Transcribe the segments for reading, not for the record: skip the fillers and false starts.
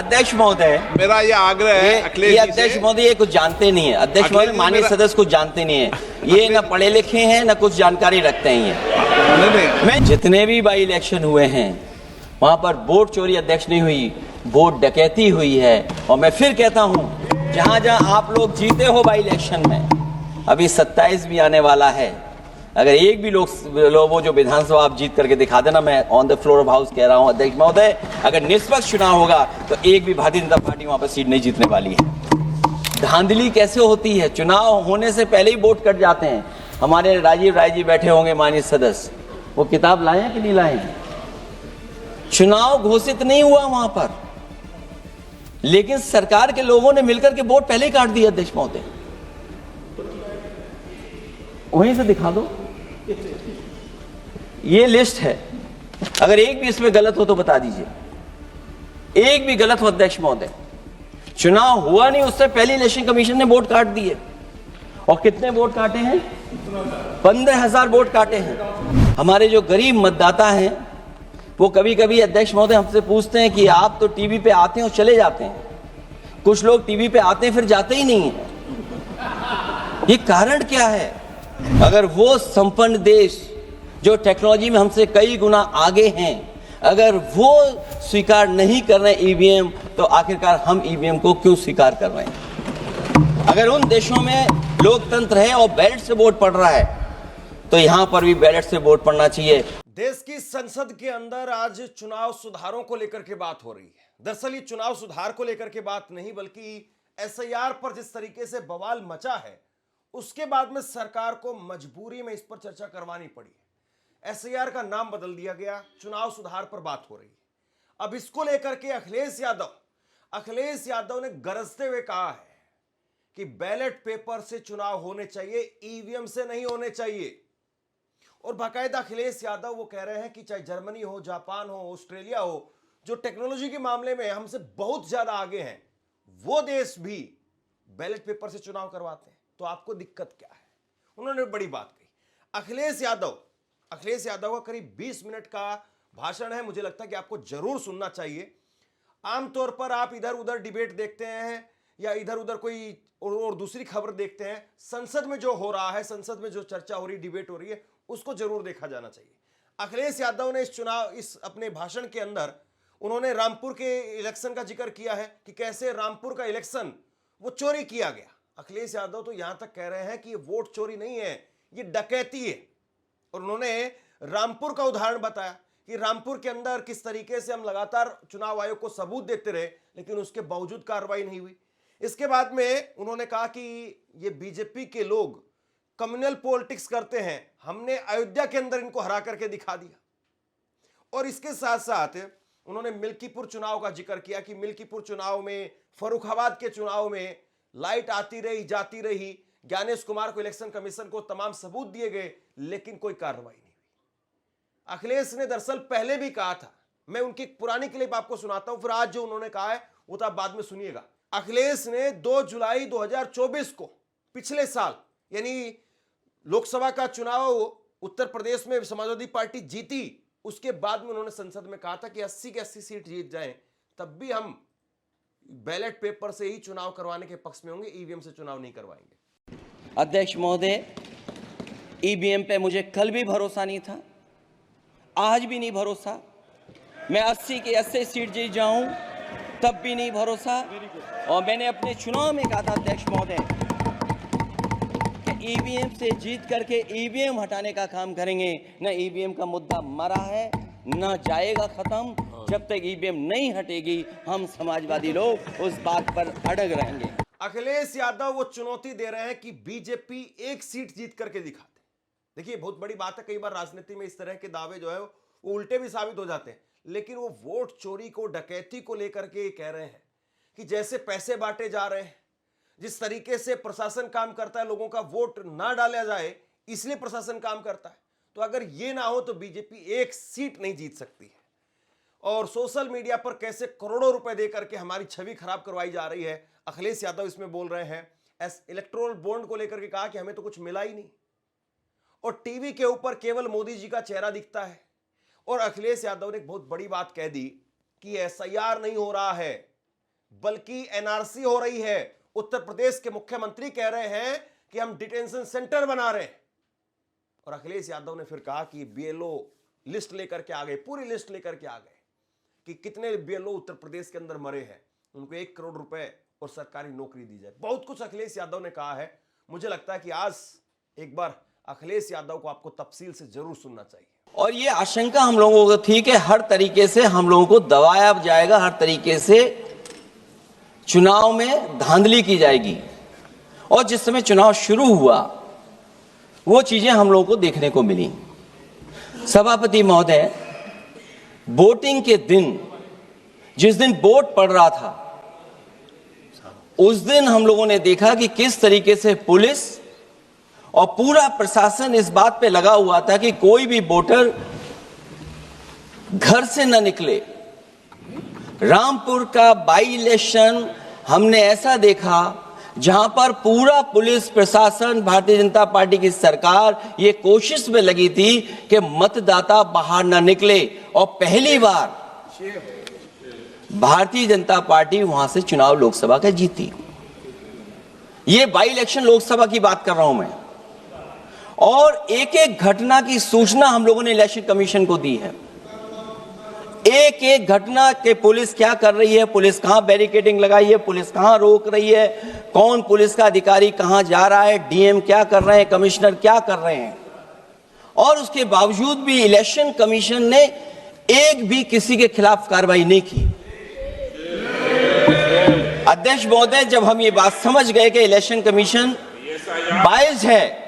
अध्यक्ष महोदय, मेरा ये आग्रह है अखिलेश जी से। अध्यक्ष महोदय ये कुछ जानते नहीं है। अध्यक्ष महोदय, माननीय सदस्य कुछ जानते नहीं है। ये न पढ़े लिखे हैं न कुछ जानकारी रखते हैं। ये मैं जितने भी बाई इलेक्शन हुए हैं वहां पर वोट चोरी अध्यक्ष नहीं हुई, वोट डकैती हुई है। और मैं फिर कहता हूं, जहां जहां आप लोग जीते हो बाई इलेक्शन में, अभी 27 भी आने वाला है, अगर एक भी लोग वो जो विधानसभा आप जीत करके दिखा देना, मैं on the floor of house कह रहा हूं अध्यक्ष महोदय, अगर निष्पक्ष चुनाव होगा तो एक भी भारतीय जनता पार्टी वहां पर सीट नहीं जीतने वाली है। धांधली कैसे होती है, चुनाव होने से पहले ही वोट कट जाते हैं। हमारे राजीव राय जी बैठे होंगे माननीय सदस्य, वो किताब लाए हैं कि नहीं लाए हैं? चुनाव घोषित नहीं हुआ वहां पर, लेकिन सरकार के लोगों ने मिलकर के वोट पहले ही काट दिया। अध्यक्ष महोदय वहीं से दिखा दो, ये लिस्ट है। अगर एक भी इसमें गलत हो तो बता दीजिए, एक भी गलत हो अध्यक्ष महोदय। चुनाव हुआ नहीं, उससे पहले इलेक्शन कमीशन ने वोट काट दिए। और कितने वोट काटे हैं? 15,000 वोट काटे हैं। हमारे जो गरीब मतदाता हैं वो कभी कभी अध्यक्ष महोदय हमसे पूछते हैं कि आप तो टीवी पे आते हैं और चले जाते हैं, कुछ लोग टीवी पे आते हैं फिर जाते ही नहीं है। ये कारण क्या है? अगर वो संपन्न देश जो टेक्नोलॉजी में हमसे कई गुना आगे हैं, अगर वो स्वीकार नहीं कर रहे ईवीएम, तो आखिरकार हम ईवीएम को क्यों स्वीकार कर रहे हैं? अगर उन देशों में लोकतंत्र है और बैलेट से वोट पड़ रहा है, तो यहां पर भी बैलेट से वोट पड़ना चाहिए। देश की संसद के अंदर आज चुनाव सुधारों को लेकर के बात हो रही है। दरअसल ये चुनाव सुधार को लेकर के बात नहीं, बल्कि एसआईआर पर जिस तरीके से बवाल मचा है, उसके बाद में सरकार को मजबूरी में इस पर चर्चा करवानी पड़ी है। एसआईआर का नाम बदल दिया गया, चुनाव सुधार पर बात हो रही है। अब इसको लेकर के अखिलेश यादव ने गरजते हुए कहा है कि बैलेट पेपर से चुनाव होने चाहिए, ईवीएम से नहीं होने चाहिए। और बाकायदा अखिलेश यादव वो कह रहे हैं कि चाहे जर्मनी हो, जापान हो, ऑस्ट्रेलिया हो, जो टेक्नोलॉजी के मामले में हमसे बहुत ज्यादा आगे हैं, वो देश भी बैलेट पेपर से चुनाव करवाते हैं, तो आपको दिक्कत क्या है? उन्होंने बड़ी बात कही। अखिलेश यादव का करीब 20 मिनट का भाषण है। मुझे लगता है कि आपको जरूर सुनना चाहिए। आमतौर पर आप इधर उधर डिबेट देखते हैं या इधर उधर कोई और दूसरी खबर देखते हैं, संसद में जो हो रहा है, संसद में जो चर्चा हो रही, डिबेट हो रही है, उसको जरूर देखा जाना चाहिए। अखिलेश यादव ने इस अपने भाषण के अंदर उन्होंने रामपुर के इलेक्शन का जिक्र किया है कि कैसे रामपुर का इलेक्शन वो चोरी किया गया। अखिलेश यादव तो यहां तक कह रहे हैं कि ये वोट चोरी नहीं है, ये डकैती है। और उन्होंने रामपुर का उदाहरण बताया कि रामपुर के अंदर किस तरीके से हम लगातार चुनाव आयोग को सबूत देते रहे, लेकिन उसके बावजूद कार्रवाई नहीं हुई। इसके बाद में उन्होंने कहा कि ये बीजेपी के लोग कम्युनल पॉलिटिक्स करते हैं, हमने अयोध्या के अंदर इनको हरा करके दिखा दिया। और इसके साथ साथ उन्होंने मिल्कीपुर चुनाव का जिक्र किया कि मिल्कीपुर चुनाव में, फर्रुखाबाद के चुनाव में लाइट आती रही, जाती रही, ज्ञानेश कुमार को इलेक्शन कमीशन को तमाम सबूत दिए गए, लेकिन कोई कार्रवाई नहीं हुई। अखिलेश ने दरअसल पहले भी कहा था, मैं उनकी पुरानी क्लिप आपको सुनाता हूं, फिर आज जो उन्होंने कहा है वो तो आप बाद में सुनिएगा। अखिलेश ने 2 जुलाई 2024 को, पिछले साल, यानी लोकसभा का चुनाव उत्तर प्रदेश में समाजवादी पार्टी जीती, उसके बाद में उन्होंने संसद में कहा था कि 80 की 80 सीट जीत जाएं, तब भी हम बैलेट पेपर से ही चुनाव करवाने के पक्ष में होंगे, ईवीएम से चुनाव नहीं करवाएंगे। अध्यक्ष महोदय, ईवीएम पे मुझे कल भी भरोसा नहीं था, आज भी नहीं भरोसा। मैं 80 की 80 सीट जीत जाऊं तब भी नहीं भरोसा। और मैंने अपने चुनाव में कहा था अध्यक्ष महोदय कि ईवीएम से जीत करके ईवीएम हटाने का काम करेंगे। न ईवीएम का मुद्दा मरा है, न जाएगा खत्म। जब तक ईवीएम नहीं हटेगी, हम समाजवादी लोग उस बात पर अड़ग रहेंगे। अखिलेश यादव वो चुनौती दे रहे हैं कि बीजेपी एक सीट जीत करके दिखाते। देखिए, बहुत बड़ी बात है, कई बार राजनीति में इस तरह के दावे जो है वो उल्टे भी साबित हो जाते हैं। लेकिन वो वोट चोरी को, डकैती को लेकर के कह रहे हैं कि जैसे पैसे बांटे जा रहे हैं, जिस तरीके से प्रशासन काम करता है, लोगों का वोट ना डाला जाए इसलिए प्रशासन काम करता है। तो अगर ये ना हो तो बीजेपी एक सीट नहीं जीत सकती है। और सोशल मीडिया पर कैसे करोड़ों रुपए देकर के हमारी छवि खराब करवाई जा रही है, अखिलेश यादव इसमें बोल रहे हैं। इलेक्टोरल बॉन्ड को लेकर के कहा कि हमें तो कुछ मिला ही नहीं, और टीवी के ऊपर केवल मोदी जी का चेहरा दिखता है। और अखिलेश यादव ने एक बहुत बड़ी बात कह दी कि एसआईआर नहीं हो रहा है, बल्कि एनआरसी हो रही है। उत्तर प्रदेश के मुख्यमंत्री कह रहे हैं कि हम डिटेंशन सेंटर बना रहे हैं। और अखिलेश यादव ने फिर कहा कि बीएलओ लिस्ट लेकर के आ गए, पूरी लिस्ट लेकर के आ गए कि कितने बीएलओ उत्तर प्रदेश के अंदर मरे हैं, उनको 1 करोड़ रुपए और सरकारी नौकरी दी जाए। बहुत कुछ अखिलेश यादव ने कहा है। मुझे लगता है कि आज एक बार अखिलेश यादव को आपको तफसील से जरूर सुनना चाहिए। और ये आशंका हम लोगों को थी कि हर तरीके से हम लोगों को दबाया जाएगा, हर तरीके से चुनाव में धांधली की जाएगी। और जिस समय चुनाव शुरू हुआ वो चीजें हम लोगों को देखने को मिली। सभापति महोदय, वोटिंग के दिन, जिस दिन वोट पड़ रहा था, उस दिन हम लोगों ने देखा कि किस तरीके से पुलिस और पूरा प्रशासन इस बात पे लगा हुआ था कि कोई भी वोटर घर से न निकले। रामपुर का बाई इलेक्शन हमने ऐसा देखा जहां पर पूरा पुलिस प्रशासन, भारतीय जनता पार्टी की सरकार ये कोशिश में लगी थी कि मतदाता बाहर न निकले। और पहली बार भारतीय जनता पार्टी वहां से चुनाव लोकसभा का जीती। ये बाई इलेक्शन लोकसभा की बात कर रहा हूं मैं। और एक एक घटना की सूचना हम लोगों ने इलेक्शन कमीशन को दी है। एक एक घटना के पुलिस क्या कर रही है, पुलिस कहां बैरिकेडिंग लगाई है, पुलिस कहां रोक रही है, कौन पुलिस का अधिकारी कहां जा रहा है, डीएम क्या कर रहे हैं, कमिश्नर क्या कर रहे हैं। और उसके बावजूद भी इलेक्शन कमीशन ने एक भी किसी के खिलाफ कार्रवाई नहीं की। अध्यक्ष महोदय, जब हम ये बात समझ गए कि इलेक्शन कमीशन बायस्ड है,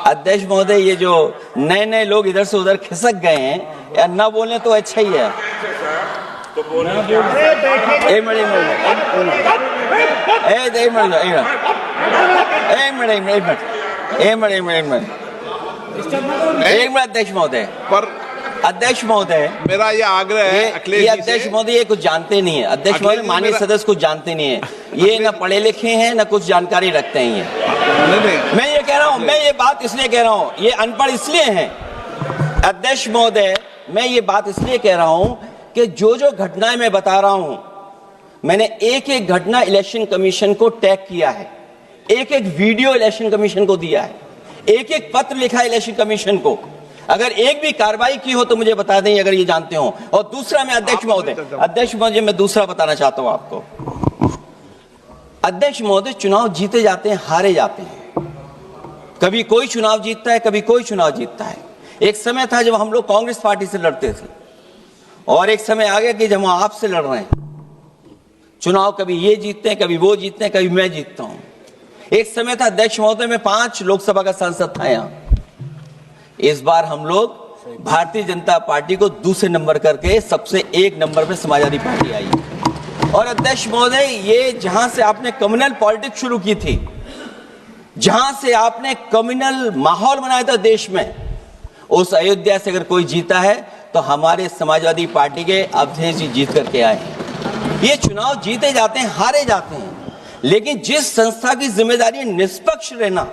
अध्यक्ष महोदय, ये जो नए नए लोग इधर से उधर खिसक गए हैं, या ना बोले तो अच्छा ही है। अध्यक्ष महोदय, पर अध्यक्ष महोदय, मेरा ये आग्रह है अखिलेश जी से। अध्यक्ष महोदय ये कुछ जानते नहीं है। अध्यक्ष महोदय, माननीय सदस्य कुछ जानते नहीं है। ये ना पढ़े लिखे हैं, ना कुछ जानकारी रखते हैं। ये मैं ये कह रहा हूं, मैं ये बात इसलिए कह रहा हूं, ये अनपढ़ इसलिए हैं। अध्यक्ष महोदय, मैं ये बात इसलिए कह रहा हूं कि जो जो घटनाएं मैं बता रहा हूं, मैंने एक एक घटना इलेक्शन कमीशन को टैग किया है, एक एक वीडियो इलेक्शन कमीशन को दिया है, एक एक पत्र लिखा है इलेक्शन कमीशन को। अगर एक भी कार्रवाई की हो तो मुझे बता दें, अगर ये जानते हो। और दूसरा, मैं अध्यक्ष महोदय, मैं दूसरा बताना चाहता हूं आपको। अध्यक्ष महोदय, चुनाव जीते जाते हैं, हारे जाते हैं। कभी कोई चुनाव जीतता है, कभी कोई चुनाव जीतता है। एक समय था जब हम लोग कांग्रेस पार्टी से लड़ते थे, और एक समय आ गया कि जब हम आपसे लड़ रहे हैं। चुनाव कभी ये जीतते हैं, कभी वो जीतते हैं, कभी मैं जीतता हूं। एक समय था अध्यक्ष महोदय, मैं 5 लोकसभा का सांसद था यहां। इस बार हम लोग भारतीय जनता पार्टी को दूसरे नंबर करके सबसे 1 नंबर पे समाजवादी पार्टी आई। और अध्यक्ष महोदय, ये जहां से आपने कम्युनल पॉलिटिक्स शुरू की थी, जहां से आपने कम्युनल माहौल बनाया था देश में, उस अयोध्या से अगर कोई जीता है तो हमारे समाजवादी पार्टी के अवधेश जी जीत करके आए। ये चुनाव जीते जाते हैं, हारे जाते हैं, लेकिन जिस संस्था की जिम्मेदारी है निष्पक्ष रहना,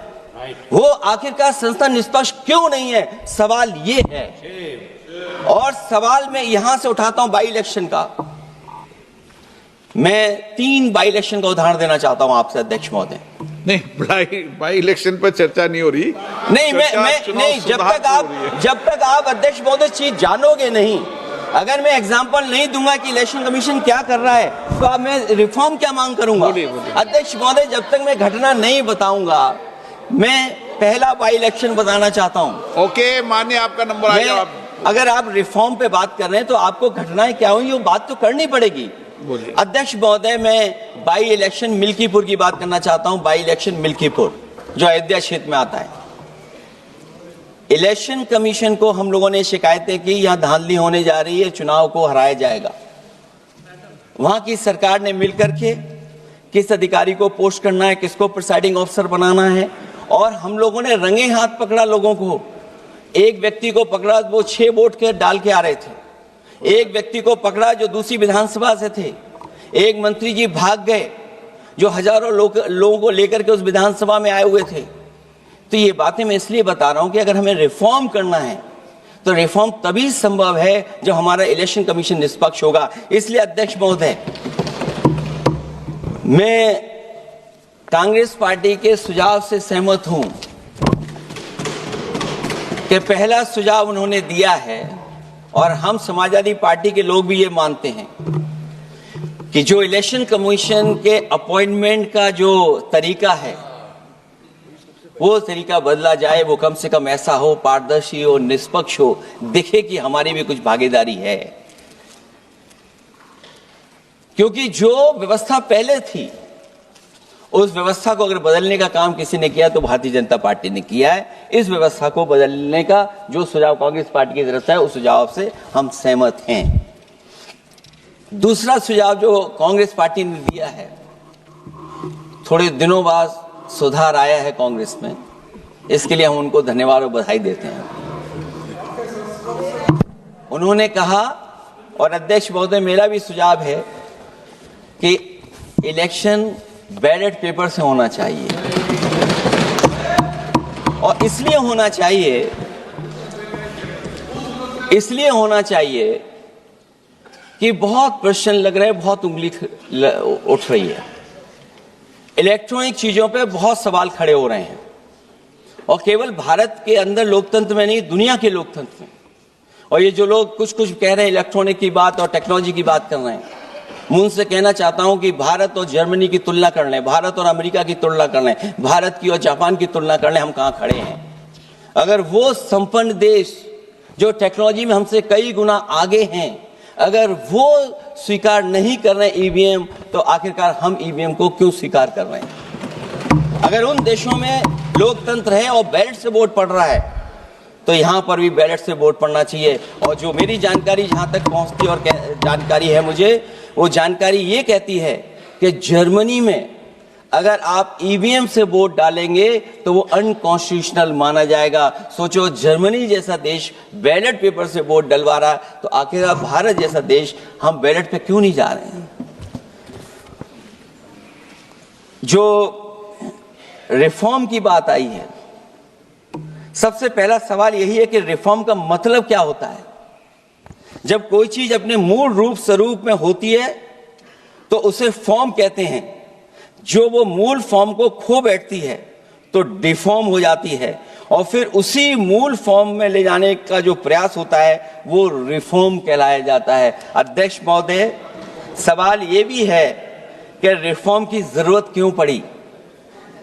वो आखिरकार संस्था निष्पक्ष क्यों नहीं है, सवाल ये है। और सवाल मैं यहां से उठाता हूं बाई इलेक्शन का। मैं 3 बाई इलेक्शन का उदाहरण देना चाहता हूं आपसे अध्यक्ष महोदय। नहीं, बाई इलेक्शन पर चर्चा नहीं हो रही। नहीं, नहीं, जब तक आप अध्यक्ष महोदय चीज जानोगे नहीं, अगर मैं एग्जांपल नहीं दूंगा कि इलेक्शन कमीशन क्या कर रहा है, तो अब मैं रिफॉर्म क्या मांग करूंगा। अध्यक्ष महोदय, जब तक मैं घटना नहीं बताऊंगा, मैं पहला बाई इलेक्शन बताना चाहता हूं। ओके, मानिए आपका नंबर आएगा। अगर आप रिफॉर्म पे बात कर रहे हैं तो आपको घटनाएं क्या हुई वो बात तो करनी पड़ेगी। अध्यक्ष महोदय, मैं बाई इलेक्शन मिल्कीपुर की बात करना चाहता हूं। बाई इलेक्शन मिल्कीपुर जो अयोध्या क्षेत्र में आता है। इलेक्शन कमीशन को हम लोगों ने शिकायतें की, यहां धांधली होने जा रही है, चुनाव को हराया जाएगा। वहां की सरकार ने मिलकर के किस अधिकारी को पोस्ट करना है, किसको प्रिसाइडिंग ऑफिसर बनाना है, और हम लोगों ने रंगे हाथ पकड़ा लोगों को। एक व्यक्ति को पकड़ा, वो 6 वोट के डाल के आ रहे थे। एक व्यक्ति को पकड़ा जो दूसरी विधानसभा से थे। एक मंत्री जी भाग गए जो हजारों लोगों को लेकर के उस विधानसभा में आए हुए थे। तो ये बातें मैं इसलिए बता रहा हूं कि अगर हमें रिफॉर्म करना है तो रिफॉर्म तभी संभव है जब हमारा इलेक्शन कमीशन निष्पक्ष होगा। इसलिए अध्यक्ष महोदय, मैं कांग्रेस पार्टी के सुझाव से सहमत हूं कि पहला सुझाव उन्होंने दिया है और हम समाजवादी पार्टी के लोग भी ये मानते हैं कि जो इलेक्शन कमीशन के अपॉइंटमेंट का जो तरीका है वो तरीका बदला जाए। वो कम से कम ऐसा हो, पारदर्शी हो, निष्पक्ष हो, दिखे कि हमारी भी कुछ भागीदारी है। क्योंकि जो व्यवस्था पहले थी उस व्यवस्था को अगर बदलने का काम किसी ने किया तो भारतीय जनता पार्टी ने किया है। इस व्यवस्था को बदलने का जो सुझाव कांग्रेस पार्टी की तरफ से है उस सुझाव से हम सहमत हैं। दूसरा सुझाव जो कांग्रेस पार्टी ने दिया है, थोड़े दिनों बाद सुधार आया है कांग्रेस में, इसके लिए हम उनको धन्यवाद और बधाई देते हैं। उन्होंने कहा, और अध्यक्ष महोदय मेरा भी सुझाव है कि इलेक्शन बैलेट पेपर से होना चाहिए। और इसलिए होना चाहिए कि बहुत प्रश्न लग रहे हैं, बहुत उंगली उठ रही है, इलेक्ट्रॉनिक चीजों पे बहुत सवाल खड़े हो रहे हैं। और केवल भारत के अंदर लोकतंत्र में नहीं, दुनिया के लोकतंत्र में। और ये जो लोग कुछ कह रहे हैं इलेक्ट्रॉनिक की बात और टेक्नोलॉजी की बात कर रहे हैं, मैं उनसे कहना चाहता हूं कि भारत और जर्मनी की तुलना कर लें, भारत और अमेरिका की तुलना कर लें, भारत की और जापान की तुलना कर लें, हम कहां खड़े हैं। अगर वो संपन्न देश जो टेक्नोलॉजी में हमसे कई गुना आगे हैं, अगर वो स्वीकार नहीं कर रहे ईवीएम, तो आखिरकार हम ईवीएम को क्यों स्वीकार कर रहे हैं। अगर उन देशों में लोकतंत्र है और बैलेट से वोट पड़ रहा है तो यहां पर भी बैलेट से वोट पड़ना चाहिए। और जो मेरी जानकारी जहां तक पहुंचती और जानकारी है मुझे, वो जानकारी ये कहती है कि जर्मनी में अगर आप ईवीएम से वोट डालेंगे तो वो अनकॉन्स्टिट्यूशनल माना जाएगा। सोचो, जर्मनी जैसा देश बैलेट पेपर से वोट डलवा रहा है, तो आखिर भारत जैसा देश हम बैलेट पे क्यों नहीं जा रहे हैं। जो रिफॉर्म की बात आई है, सबसे पहला सवाल यही है कि रिफॉर्म का मतलब क्या होता है। जब कोई चीज अपने मूल रूप स्वरूप में होती है तो उसे फॉर्म कहते हैं। जो वो मूल फॉर्म को खो बैठती है तो डिफॉर्म हो जाती है, और फिर उसी मूल फॉर्म में ले जाने का जो प्रयास होता है वो रिफॉर्म कहलाया जाता है। अध्यक्ष महोदय, सवाल ये भी है कि रिफॉर्म की जरूरत क्यों पड़ी,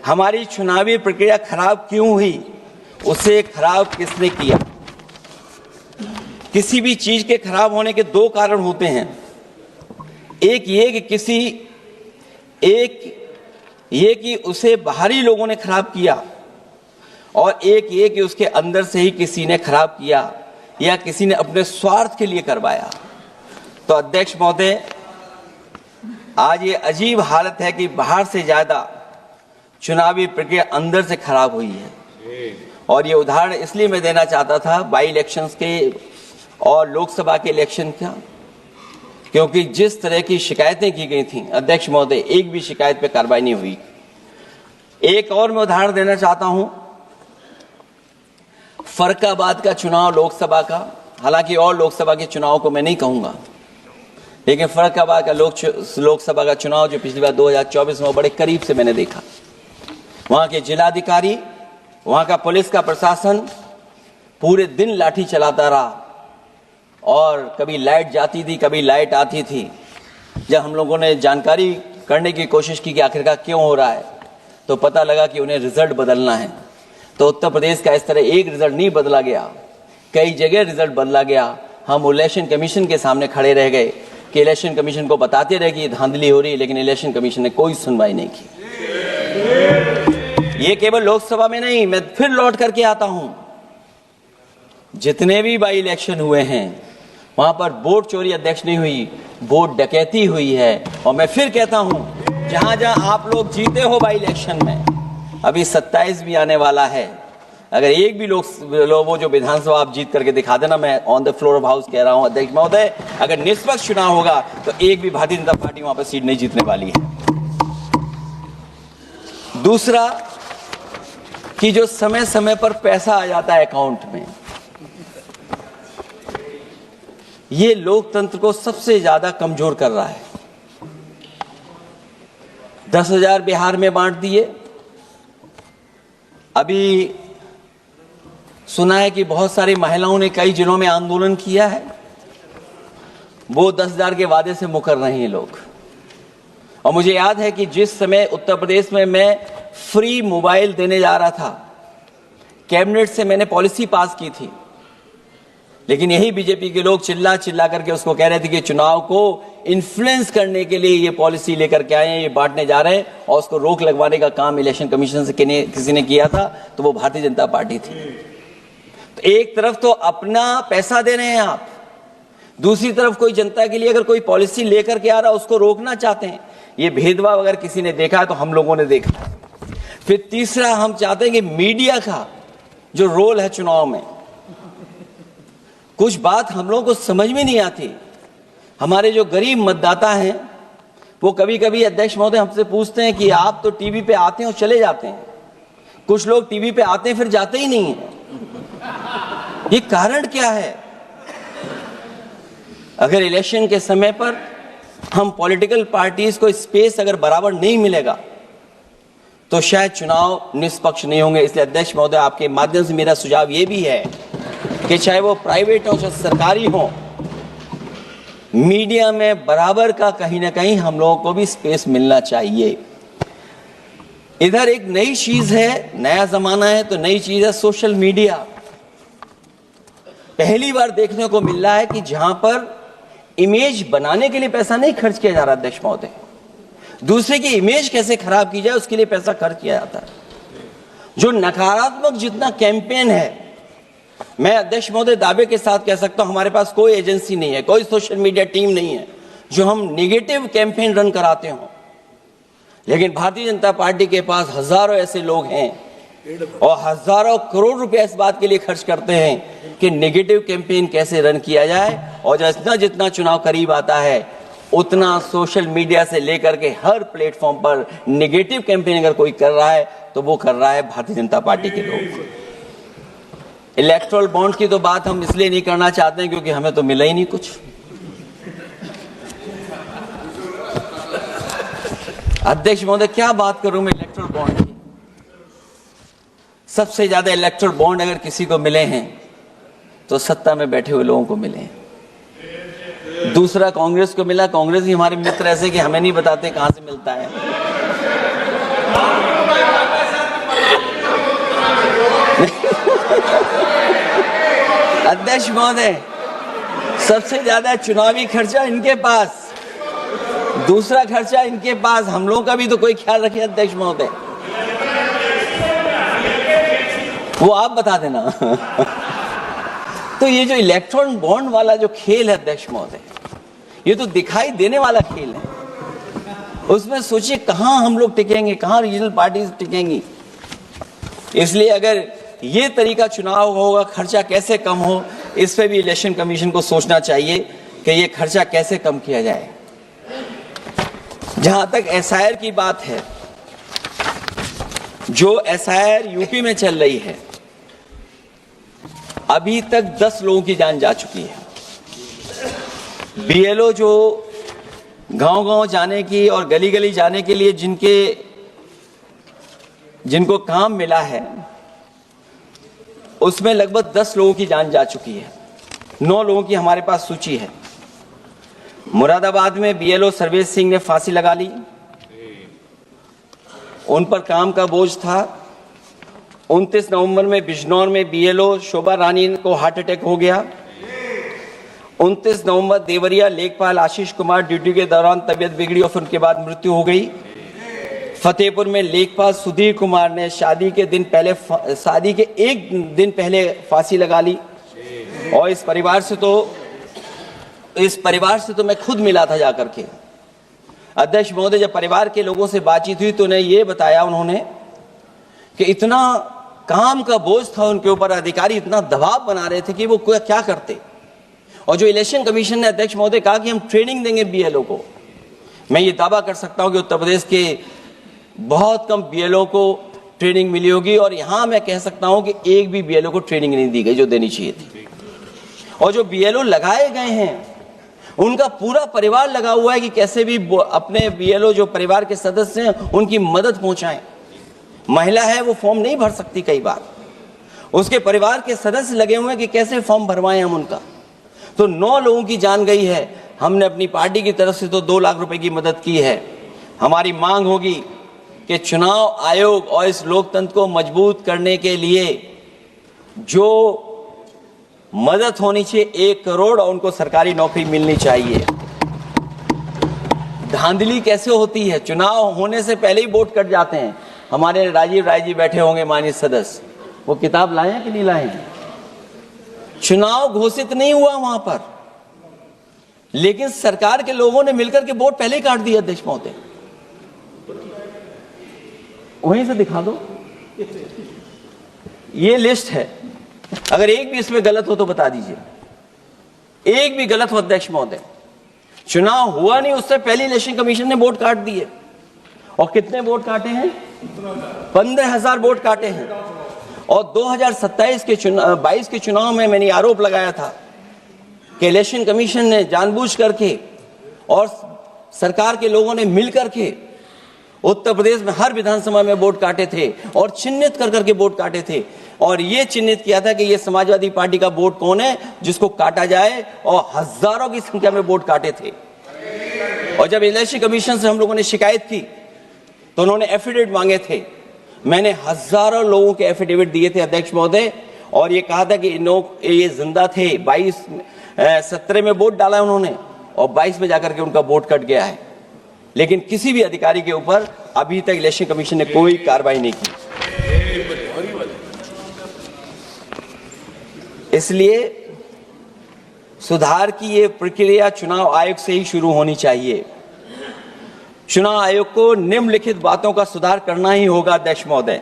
हमारी चुनावी प्रक्रिया खराब क्यों हुई, उसे खराब किसने किया। किसी भी चीज के खराब होने के दो कारण होते हैं। एक ये कि उसे बाहरी लोगों ने खराब किया, और एक ये कि उसके अंदर से ही किसी ने खराब किया या किसी ने अपने स्वार्थ के लिए करवाया। तो अध्यक्ष महोदय, आज ये अजीब हालत है कि बाहर से ज्यादा चुनावी प्रक्रिया अंदर से खराब हुई है। और ये उदाहरण इसलिए मैं देना चाहता था बाई इलेक्शंस के और लोकसभा के इलेक्शन का, क्योंकि जिस तरह की शिकायतें की गई थी अध्यक्ष महोदय, एक भी शिकायत पे कार्रवाई नहीं हुई। एक और मैं उदाहरण देना चाहता हूं, फर्रुखाबाद का चुनाव लोकसभा का, हालांकि और लोकसभा के चुनाव को मैं नहीं कहूंगा, लेकिन फर्रुखाबाद का लोकसभा का चुनाव जो पिछली बार 2024 में बड़े करीब से मैंने देखा। वहां के जिलाधिकारी, वहां का पुलिस का प्रशासन पूरे दिन लाठी चलाता रहा, और कभी लाइट जाती थी, कभी लाइट आती थी। जब हम लोगों ने जानकारी करने की कोशिश की कि आखिरकार क्यों हो रहा है, तो पता लगा कि उन्हें रिजल्ट बदलना है। तो उत्तर प्रदेश का इस तरह एक रिजल्ट नहीं बदला गया, कई जगह रिजल्ट बदला गया। हम इलेक्शन कमीशन के सामने खड़े रह गए कि इलेक्शन कमीशन को बताते रहे कि धांधली हो रही है, लेकिन इलेक्शन कमीशन ने कोई सुनवाई नहीं की। ये केवल लोकसभा में नहीं, मैं फिर लौट करके आता हूं, जितने भी बाई इलेक्शन हुए हैं वहां पर वोट चोरी अध्यक्ष नहीं हुई, वोट डकैती हुई है। और मैं फिर कहता हूं, जहां जहां आप लोग जीते हो बाई इलेक्शन में, अभी 27 भी आने वाला है, अगर एक भी लोग वो जो विधानसभा आप जीत करके दिखा देना, मैं on the floor of house कह रहा हूं अध्यक्ष महोदय, अगर निष्पक्ष चुनाव होगा तो एक भी भारतीय जनता पार्टी वहां पर सीट नहीं जीतने वाली है। दूसरा कि जो समय समय पर पैसा आ जाता है अकाउंट में, ये लोकतंत्र को सबसे ज्यादा कमजोर कर रहा है। 10,000 बिहार में बांट दिए। अभी सुना है कि बहुत सारी महिलाओं ने कई जिलों में आंदोलन किया है। वो 10,000 के वादे से मुकर रहे हैं लोग। और मुझे याद है कि जिस समय उत्तर प्रदेश में मैं फ्री मोबाइल देने जा रहा था, कैबिनेट से मैंने पॉलिसी पास की थी, लेकिन यही बीजेपी के लोग चिल्ला चिल्ला करके उसको कह रहे थे कि चुनाव को इन्फ्लुएंस करने के लिए ये पॉलिसी लेकर के आए हैं, ये बांटने जा रहे हैं, और उसको रोक लगवाने का काम इलेक्शन कमीशन से किसी ने किया था, तो वो भारतीय जनता पार्टी थी। तो एक तरफ तो अपना पैसा दे रहे हैं आप, दूसरी तरफ कोई जनता के लिए अगर कोई पॉलिसी लेकर के आ रहा है उसको रोकना चाहते हैं। ये भेदभाव अगर किसी ने देखा है तो हम लोगों ने देखा है। फिर तीसरा, हम चाहते हैं कि मीडिया का जो रोल है चुनाव में, कुछ बात हम लोगों को समझ में नहीं आती। हमारे जो गरीब मतदाता हैं वो कभी कभी अध्यक्ष महोदय हमसे पूछते हैं कि आप तो टीवी पे आते हैं और चले जाते हैं, कुछ लोग टीवी पे आते हैं फिर जाते ही नहीं है। ये कारण क्या है? अगर इलेक्शन के समय पर हम पॉलिटिकल पार्टीज को स्पेस अगर बराबर नहीं मिलेगा तो शायद चुनाव निष्पक्ष नहीं होंगे। इसलिए अध्यक्ष महोदय, आपके माध्यम से मेरा सुझाव ये भी है कि चाहे वो प्राइवेट हो चाहे सरकारी हो, मीडिया में बराबर का कहीं ना कहीं हम लोगों को भी स्पेस मिलना चाहिए। इधर एक नई चीज है, नया जमाना है, तो नई चीज है सोशल मीडिया। पहली बार देखने को मिल रहा है कि जहां पर इमेज बनाने के लिए पैसा नहीं खर्च किया जा रहा अध्यक्ष महोदय, दूसरे की इमेज कैसे खराब की जाए उसके लिए पैसा खर्च किया जाता है। जो नकारात्मक जितना कैंपेन है, मैं अध्यक्ष महोदय दावे के साथ कह सकता हूं, हमारे पास कोई एजेंसी नहीं है, कोई सोशल मीडिया टीम नहीं है जो हम नेगेटिव कैंपेन रन कराते हो। लेकिन भारतीय जनता पार्टी के पास हजारों ऐसे लोग हैं और हजारों करोड़ रुपए इस बात के लिए खर्च करते हैं कि नेगेटिव कैंपेन कैसे रन किया जाए। और जितना जितना चुनाव करीब आता है उतना सोशल मीडिया से लेकर के हर प्लेटफॉर्म पर नेगेटिव कैंपेन अगर कोई कर रहा है तो वो कर रहा है भारतीय जनता पार्टी के लोग। इलेक्टोरल बॉन्ड की तो बात हम इसलिए नहीं करना चाहते हैं क्योंकि हमें तो मिला ही नहीं कुछ। अध्यक्ष महोदय, क्या बात करूं मैं इलेक्टोरल बॉन्ड की? सबसे ज्यादा इलेक्टोरल बॉन्ड अगर किसी को मिले हैं तो सत्ता में बैठे हुए लोगों को मिले हैं। दूसरा कांग्रेस को मिला। कांग्रेस ही हमारे मित्र ऐसे कि हमें नहीं बताते कहां से मिलता है। अध्यक्ष महोदय, सबसे ज्यादा चुनावी खर्चा इनके पास, दूसरा खर्चा इनके पास। हम लोगों का भी तो कोई ख्याल रखे अध्यक्ष महोदय, वो आप बता देना। तो ये जो इलेक्ट्रॉन बॉन्ड वाला जो खेल है अध्यक्ष महोदय, ये तो दिखाई देने वाला खेल है। उसमें सोचिए कहां हम लोग टिकेंगे, कहां रीजनल पार्टीज टिकेंगी। इसलिए अगर ये तरीका चुनाव होगा, खर्चा कैसे कम हो, इस पे भी इलेक्शन कमीशन को सोचना चाहिए कि ये खर्चा कैसे कम किया जाए। जहां तक एसआईआर की बात है, जो एसआईआर यूपी में चल रही है, अभी तक 10 लोगों की जान जा चुकी है। बीएलओ जो गांव-गांव जाने की और गली-गली जाने के लिए जिनको काम मिला है, उसमें लगभग 10 लोगों की जान जा चुकी है। 9 लोगों की हमारे पास सूची है। मुरादाबाद में बीएलओ सर्वेश सिंह ने फांसी लगा ली, उन पर काम का बोझ था। 29 नवंबर में बिजनौर में बीएलओ शोभा रानी को हार्ट अटैक हो गया। 29 नवंबर देवरिया लेखपाल आशीष कुमार ड्यूटी के दौरान तबियत बिगड़ी और फिर उनके बाद मृत्यु हो गई। फतेहपुर में लेखपाल सुधीर कुमार ने शादी के एक दिन पहले फांसी लगा ली। और इस परिवार से तो मैं खुद मिला था जाकर के। अध्यक्ष महोदय, जब परिवार के लोगों से बातचीत हुई तो उन्हें ये बताया उन्होंने कि इतना काम का बोझ था उनके ऊपर, अधिकारी इतना दबाव बना रहे थे कि वो क्या करते। और जो इलेक्शन कमीशन ने अध्यक्ष महोदय कहा कि हम ट्रेनिंग देंगे बीएलओ को, मैं ये दावा कर सकता हूं कि उत्तर प्रदेश के बहुत कम बीएलओ को ट्रेनिंग मिली होगी। और यहां मैं कह सकता हूं कि एक भी बीएलओ को ट्रेनिंग नहीं दी गई जो देनी चाहिए थी। और जो बीएलओ लगाए गए हैं उनका पूरा परिवार लगा हुआ है कि कैसे भी अपने बीएलओ जो परिवार के सदस्य हैं उनकी मदद पहुंचाएं। महिला है वो फॉर्म नहीं भर सकती, कई बार उसके परिवार के सदस्य लगे हुए हैं कि कैसे फॉर्म भरवाएं हम उनका। तो 9 लोगों की जान गई है। हमने अपनी पार्टी की तरफ से तो 2 लाख रुपए की मदद की है। हमारी मांग होगी कि चुनाव आयोग और इस लोकतंत्र को मजबूत करने के लिए जो मदद होनी चाहिए 1 करोड़, और उनको सरकारी नौकरी मिलनी चाहिए। धांधली कैसे होती है, चुनाव होने से पहले ही वोट कट जाते हैं। हमारे राजीव राय जी बैठे होंगे माननीय सदस्य, वो किताब लाए हैं कि नहीं लाए हैं? चुनाव घोषित नहीं हुआ वहां पर, लेकिन सरकार के लोगों ने मिलकर के वोट पहले ही काट दिया। अध्यक्ष महोदय वहीं से दिखा दो, ये लिस्ट है। अगर एक भी इसमें गलत हो तो बता दीजिए, एक भी गलत हो अध्यक्ष महोदय। चुनाव हुआ नहीं उससे पहले इलेक्शन कमीशन ने वोट काट दिए। और कितने वोट काटे हैं? 15,000 वोट काटे हैं। और 2027 के 22 के चुनाव में मैंने आरोप लगाया था कि इलेक्शन कमीशन ने जानबूझ करके और सरकार के लोगों ने मिल करके उत्तर प्रदेश में हर विधानसभा में वोट काटे थे और चिन्हित कर करके वोट काटे थे। और ये चिन्हित किया था कि ये समाजवादी पार्टी का वोट कौन है जिसको काटा जाए, और हजारों की संख्या में वोट काटे थे। और जब इलेक्शन कमीशन से हम लोगों ने शिकायत की तो उन्होंने एफिडेविट मांगे थे। मैंने हजारों लोगों के एफिडेविट दिए थे अध्यक्ष महोदय, और ये कहा था कि ये जिंदा थे। 17 में वोट डाला उन्होंने और 22 में जाकर के उनका वोट कट गया है। लेकिन किसी भी अधिकारी के ऊपर अभी तक इलेक्शन कमीशन ने कोई कार्रवाई नहीं की। इसलिए सुधार की ये प्रक्रिया चुनाव आयोग से ही शुरू होनी चाहिए। चुनाव आयोग को निम्नलिखित बातों का सुधार करना ही होगा अध्यक्ष महोदय।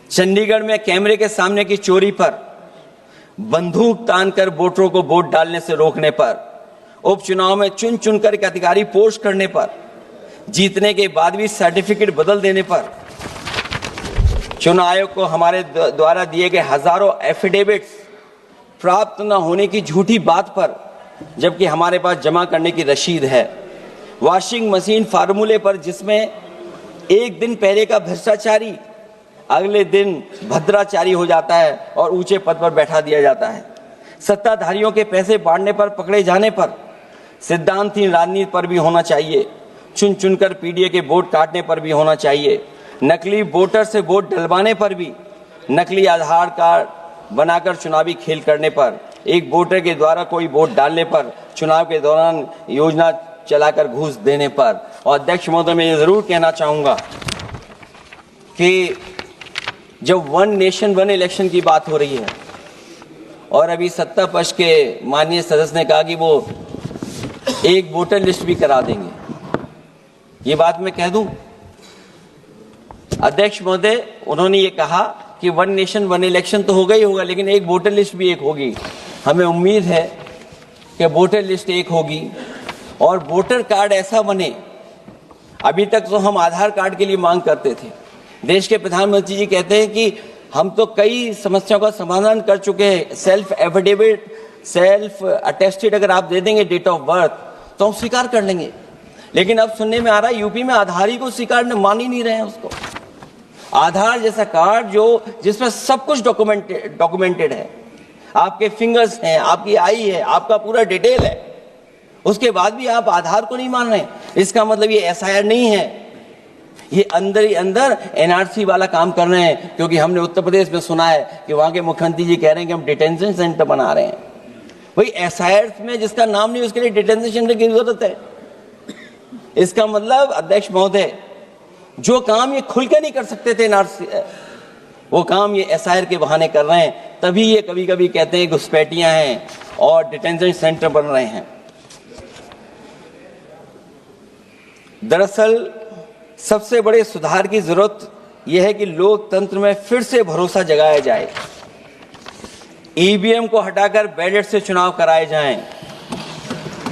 चंडीगढ़ में कैमरे के सामने की चोरी पर, बंदूक तानकर वोटरों को वोट डालने से रोकने पर, उपचुनाव में चुन चुनकर एक अधिकारी पोस्ट करने पर, जीतने के बाद भी सर्टिफिकेट बदल देने पर, चुनाव आयोग को हमारे द्वारा दिए गए हजारों एफिडेविट्स प्राप्त न होने की झूठी बात पर, जबकि हमारे पास जमा करने की रसीद है, वॉशिंग मशीन फार्मूले पर जिसमें एक दिन पहले का भ्रष्टाचारी अगले दिन भद्राचारी हो जाता है और ऊंचे पद पर बैठा दिया जाता है, सत्ताधारियों के पैसे बांटने पर पकड़े जाने पर, सिद्धांतहीन राजनीति पर भी होना चाहिए, चुन चुनकर पीडीए के वोट काटने पर भी होना चाहिए, नकली वोटर से वोट डलवाने पर भी, नकली आधार कार्ड बनाकर चुनावी खेल करने पर, एक वोटर के द्वारा कोई वोट डालने पर, चुनाव के दौरान योजना चलाकर घूस देने पर। और अध्यक्ष महोदय मैं ये जरूर कहना चाहूंगा कि जब 1 नेशन 1 इलेक्शन की बात हो रही है और अभी सत्ता पक्ष के माननीय सदस्य ने कहा कि वो एक वोटर लिस्ट भी करा देंगे, ये बात मैं कह दूं अध्यक्ष महोदय, उन्होंने ये कहा कि 1 नेशन 1 इलेक्शन तो होगा ही होगा, लेकिन एक वोटर लिस्ट भी एक होगी। हमें उम्मीद है कि वोटर लिस्ट एक होगी और वोटर कार्ड ऐसा बने। अभी तक तो हम आधार कार्ड के लिए मांग करते थे। देश के प्रधानमंत्री जी कहते हैं कि हम तो कई समस्याओं का समाधान कर चुके हैं, सेल्फ एफिडेविट, सेल्फ अटेस्टेड अगर आप दे देंगे डेट ऑफ बर्थ तो हम स्वीकार कर लेंगे। लेकिन अब सुनने में आ रहा है यूपी में आधार ही को स्वीकार मान ही नहीं रहे हैं उसको। आधार जैसा कार्ड जो जिसमें सब कुछ डॉक्यूमेंटेड है, आपके फिंगर्स हैं, आपकी आई है, आपका पूरा डिटेल है, उसके बाद भी आप आधार को नहीं मान रहे, इसका मतलब ये एसआईआर नहीं है, ये अंदर ही अंदर एनआरसी वाला काम कर रहे हैं। क्योंकि हमने उत्तर प्रदेश में सुना है कि वहां के मुख्यमंत्री जी कह रहे हैं कि हम डिटेंशन सेंटर बना रहे हैं। वही एसआईआर में जिसका नाम नहीं उसके लिए डिटेंशन सेंटर की जरूरत है। इसका मतलब अध्यक्ष महोदय, जो काम ये खुल के नहीं कर सकते थे एनआरसी, वो काम ये एसआईआर के बहाने कर रहे हैं। तभी ये कभी कभी कहते हैं घुसपैठियां हैं और डिटेंशन सेंटर बन रहे हैं। दरअसल सबसे बड़े सुधार की जरूरत यह है कि लोकतंत्र में फिर से भरोसा जगाया जाए। ईवीएम को हटाकर बैलेट से चुनाव कराए जाएं।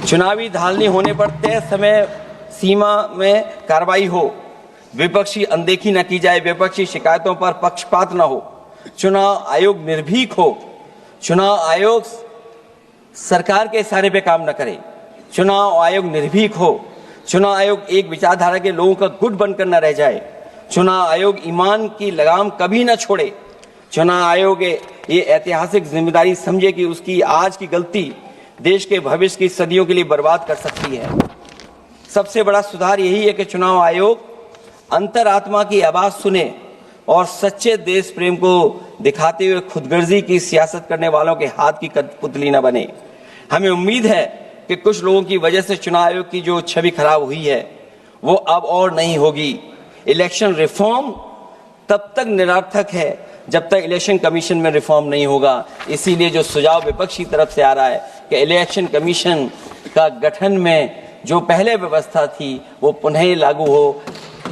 चुनावी धांधली होने पर तय समय सीमा में कार्रवाई हो। विपक्षी अनदेखी न की जाए, विपक्षी शिकायतों पर पक्षपात न हो। चुनाव आयोग निर्भीक हो। चुनाव आयोग सरकार के इशारे पे काम न करे, चुनाव आयोग निर्भीक हो, चुनाव आयोग एक विचारधारा के लोगों का गुट बनकर न रह जाए, चुनाव आयोग ईमान की लगाम कभी न छोड़े, चुनाव आयोग ये ऐतिहासिक जिम्मेदारी समझे कि उसकी आज की गलती देश के भविष्य की सदियों के लिए बर्बाद कर सकती है। सबसे बड़ा सुधार यही है कि चुनाव आयोग अंतरात्मा की आवाज सुने और सच्चे देश प्रेम को दिखाते हुए खुदगर्जी की सियासत करने वालों के हाथ की कठपुतली न बने। हमें उम्मीद है कि कुछ लोगों की वजह से चुनाव आयोग की जो छवि खराब हुई है वो अब और नहीं होगी। इलेक्शन रिफॉर्म तब तक निरर्थक है जब तक इलेक्शन कमीशन में रिफॉर्म नहीं होगा। इसीलिए जो सुझाव विपक्ष की तरफ से आ रहा है कि इलेक्शन कमीशन का गठन में जो पहले व्यवस्था थी वो पुनः लागू हो,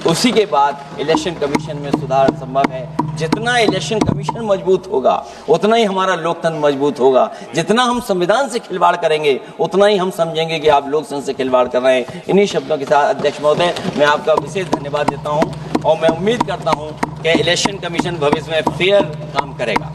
उसी के बाद इलेक्शन कमीशन में सुधार संभव है। जितना इलेक्शन कमीशन मजबूत होगा उतना ही हमारा लोकतंत्र मजबूत होगा। जितना हम संविधान से खिलवाड़ करेंगे उतना ही हम समझेंगे कि आप लोकतंत्र से खिलवाड़ कर रहे हैं। इन्हीं शब्दों के साथ अध्यक्ष महोदय मैं आपका विशेष धन्यवाद देता हूं और मैं उम्मीद करता हूं कि इलेक्शन कमीशन भविष्य में फेयर काम करेगा।